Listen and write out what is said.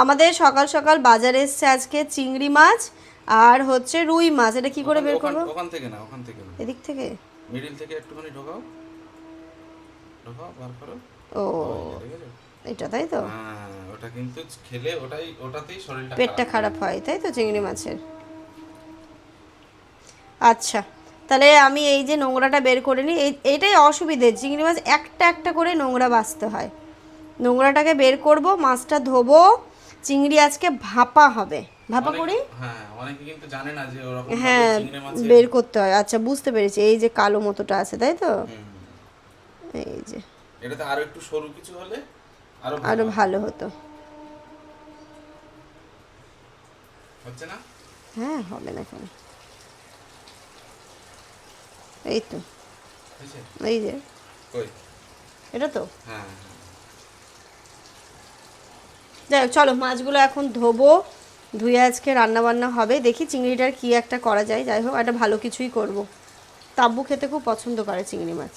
আমাদের সকাল সকাল বাজারে এসছে আজকে চিংড়ি মাছ আর হচ্ছে রুই মাছ। এটা কি করে বের করবো? ওখান থেকে না, ওখান থেকে না, এদিক থেকে মিডিল থেকে একটুখানি ঢোকাও, ঢোকাও, বার করো। ও ওই যে, দেখেছো? এটা তাই তো, হ্যাঁ, ওটা কিন্তু খেলে ওটাতেই শরীরটা পেটটা খারাপ খারাপ হয় তাই তো চিংড়ি মাছের। আচ্ছা, তাহলে আমি এই যে নোংরাটা বের করে নিই। এইটাই অসুবিধে, চিংড়ি মাছ একটা একটা করে নোংরা বাছতে হয়। নোংরাটাকে বের করব, মাছটা ধোবো। চিংড়ি আজকে ভাপা হবে, ভাপা করি। হ্যাঁ, অনেকে কিন্তু জানে না যে ওরকম ভাবে হ্যাঁ, চিংড়ি মাছের। বের করতে হয়। আচ্ছা, বুঝতে পেরেছি, এই যে কালো মতোটা আছে তাই তো। হুম, এই যে, এটাতে আরো একটু সরু কিছু হলে আরো ভালো আরো হতো। ভালো হতো। হচ্ছে না? হ্যাঁ, হবে না কেন, এই তো, হয়েছে? এই যে, কই? এটা তো। হ্যাঁ, যাই হোক, চলো মাছগুলো এখন ধোবো, ধুয়ে আজকে রান্না বান্না হবে। দেখি চিংড়িটার কি একটা করা যায়। যাই হোক, একটা ভালো কিছুই করব। তাব্বু খেতে খুব পছন্দ করে চিংড়ি মাছ।